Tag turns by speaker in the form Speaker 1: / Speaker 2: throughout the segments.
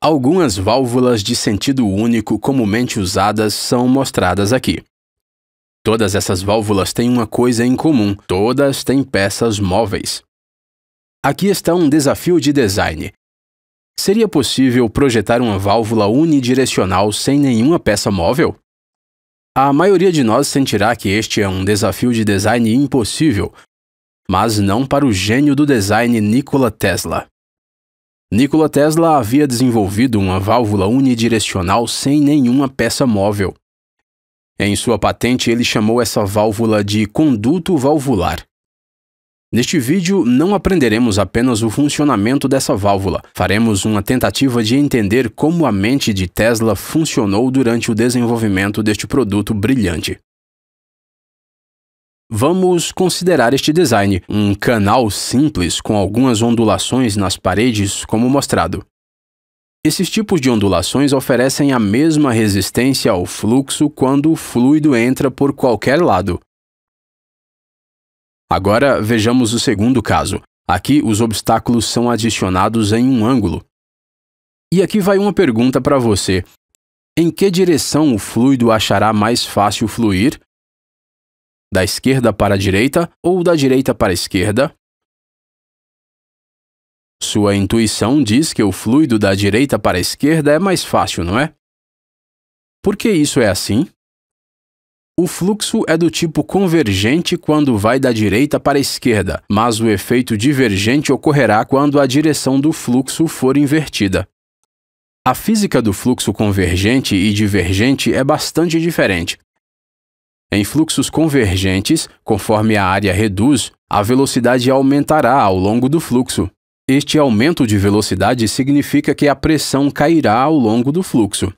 Speaker 1: Algumas válvulas de sentido único comumente usadas são mostradas aqui. Todas essas válvulas têm uma coisa em comum: todas têm peças móveis. Aqui está um desafio de design. Seria possível projetar uma válvula unidirecional sem nenhuma peça móvel? A maioria de nós sentirá que este é um desafio de design impossível, mas não para o gênio do design Nikola Tesla. Nikola Tesla havia desenvolvido uma válvula unidirecional sem nenhuma peça móvel. Em sua patente, ele chamou essa válvula de conduto valvular. Neste vídeo, não aprenderemos apenas o funcionamento dessa válvula. Faremos uma tentativa de entender como a mente de Tesla funcionou durante o desenvolvimento deste produto brilhante. Vamos considerar este design, um canal simples com algumas ondulações nas paredes, como mostrado. Esses tipos de ondulações oferecem a mesma resistência ao fluxo quando o fluido entra por qualquer lado. Agora vejamos o segundo caso. Aqui os obstáculos são adicionados em um ângulo. E aqui vai uma pergunta para você. Em que direção o fluido achará mais fácil fluir? Da esquerda para a direita ou da direita para a esquerda? Sua intuição diz que o fluido da direita para a esquerda é mais fácil, não é? Por que isso é assim? O fluxo é do tipo convergente quando vai da direita para a esquerda, mas o efeito divergente ocorrerá quando a direção do fluxo for invertida. A física do fluxo convergente e divergente é bastante diferente. Em fluxos convergentes, conforme a área reduz, a velocidade aumentará ao longo do fluxo. Este aumento de velocidade significa que a pressão cairá ao longo do fluxo.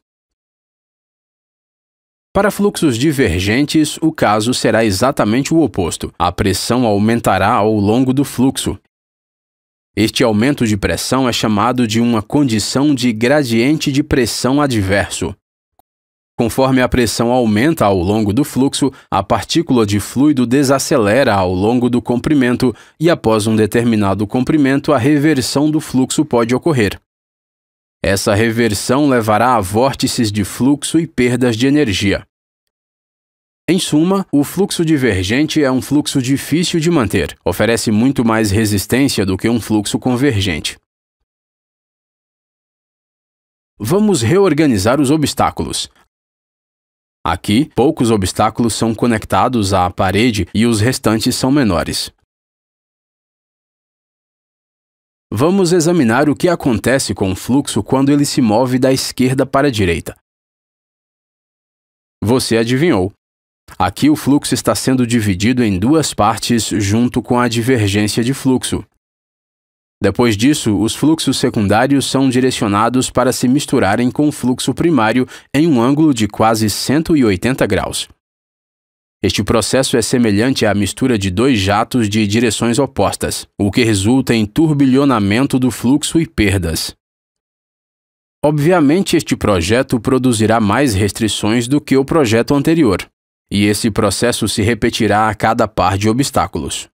Speaker 1: Para fluxos divergentes, o caso será exatamente o oposto. A pressão aumentará ao longo do fluxo. Este aumento de pressão é chamado de uma condição de gradiente de pressão adverso. Conforme a pressão aumenta ao longo do fluxo, a partícula de fluido desacelera ao longo do comprimento e, após um determinado comprimento, a reversão do fluxo pode ocorrer. Essa reversão levará a vórtices de fluxo e perdas de energia. Em suma, o fluxo divergente é um fluxo difícil de manter, oferece muito mais resistência do que um fluxo convergente. Vamos reorganizar os obstáculos. Aqui, poucos obstáculos são conectados à parede e os restantes são menores. Vamos examinar o que acontece com o fluxo quando ele se move da esquerda para a direita. Você adivinhou. Aqui o fluxo está sendo dividido em duas partes junto com a divergência de fluxo. Depois disso, os fluxos secundários são direcionados para se misturarem com o fluxo primário em um ângulo de quase 180 graus. Este processo é semelhante à mistura de dois jatos de direções opostas, o que resulta em turbilhonamento do fluxo e perdas. Obviamente, este projeto produzirá mais restrições do que o projeto anterior, e esse processo se repetirá a cada par de obstáculos.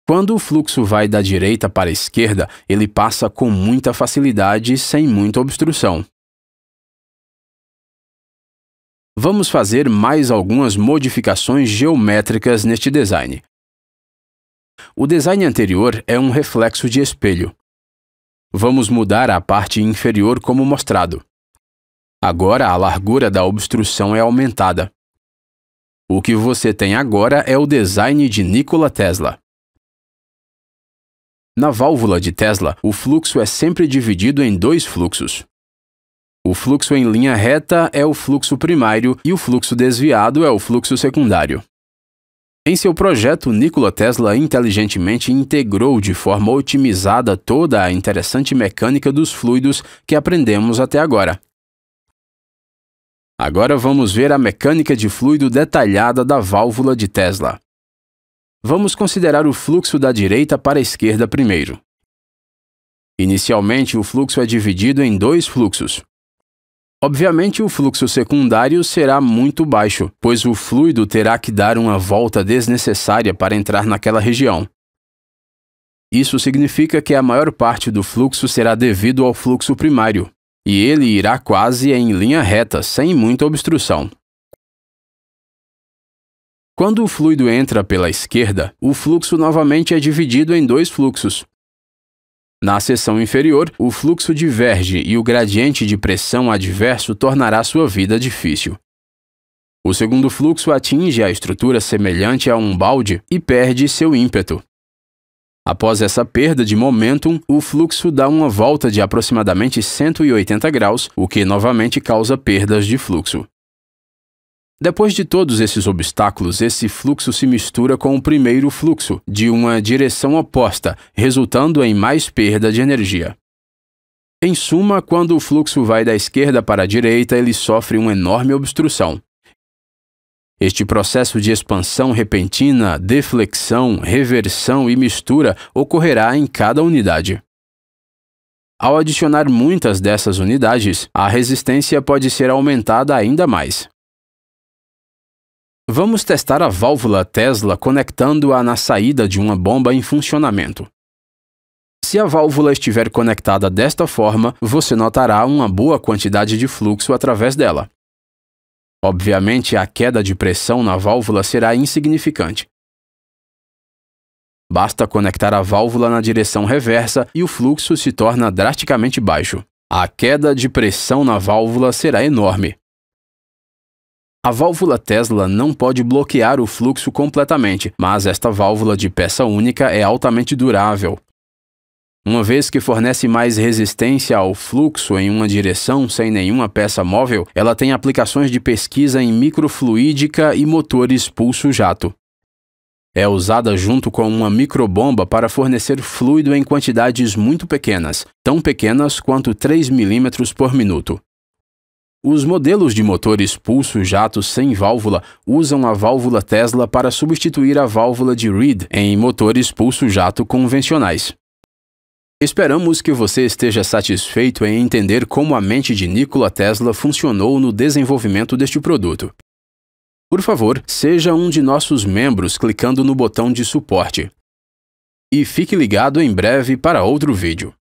Speaker 1: Quando o fluxo vai da direita para a esquerda, ele passa com muita facilidade, sem muita obstrução. Vamos fazer mais algumas modificações geométricas neste design. O design anterior é um reflexo de espelho. Vamos mudar a parte inferior como mostrado. Agora a largura da obstrução é aumentada. O que você tem agora é o design de Nikola Tesla. Na válvula de Tesla, o fluxo é sempre dividido em dois fluxos. O fluxo em linha reta é o fluxo primário e o fluxo desviado é o fluxo secundário. Em seu projeto, Nikola Tesla inteligentemente integrou de forma otimizada toda a interessante mecânica dos fluidos que aprendemos até agora. Agora vamos ver a mecânica de fluido detalhada da válvula de Tesla. Vamos considerar o fluxo da direita para a esquerda primeiro. Inicialmente, o fluxo é dividido em dois fluxos. Obviamente, o fluxo secundário será muito baixo, pois o fluido terá que dar uma volta desnecessária para entrar naquela região. Isso significa que a maior parte do fluxo será devido ao fluxo primário, e ele irá quase em linha reta, sem muita obstrução. Quando o fluido entra pela esquerda, o fluxo novamente é dividido em dois fluxos. Na seção inferior, o fluxo diverge e o gradiente de pressão adverso tornará sua vida difícil. O segundo fluxo atinge a estrutura semelhante a um balde e perde seu ímpeto. Após essa perda de momentum, o fluxo dá uma volta de aproximadamente 180 graus, o que novamente causa perdas de fluxo. Depois de todos esses obstáculos, esse fluxo se mistura com o primeiro fluxo, de uma direção oposta, resultando em mais perda de energia. Em suma, quando o fluxo vai da esquerda para a direita, ele sofre uma enorme obstrução. Este processo de expansão repentina, deflexão, reversão e mistura ocorrerá em cada unidade. Ao adicionar muitas dessas unidades, a resistência pode ser aumentada ainda mais. Vamos testar a válvula Tesla conectando-a na saída de uma bomba em funcionamento. Se a válvula estiver conectada desta forma, você notará uma boa quantidade de fluxo através dela. Obviamente, a queda de pressão na válvula será insignificante. Basta conectar a válvula na direção reversa e o fluxo se torna drasticamente baixo. A queda de pressão na válvula será enorme. A válvula Tesla não pode bloquear o fluxo completamente, mas esta válvula de peça única é altamente durável. Uma vez que fornece mais resistência ao fluxo em uma direção sem nenhuma peça móvel, ela tem aplicações de pesquisa em microfluídica e motores pulso-jato. É usada junto com uma microbomba para fornecer fluido em quantidades muito pequenas, tão pequenas quanto 3 mm por minuto. Os modelos de motores pulso-jato sem válvula usam a válvula Tesla para substituir a válvula de Reed em motores pulso-jato convencionais. Esperamos que você esteja satisfeito em entender como a mente de Nikola Tesla funcionou no desenvolvimento deste produto. Por favor, seja um de nossos membros clicando no botão de suporte. E fique ligado em breve para outro vídeo.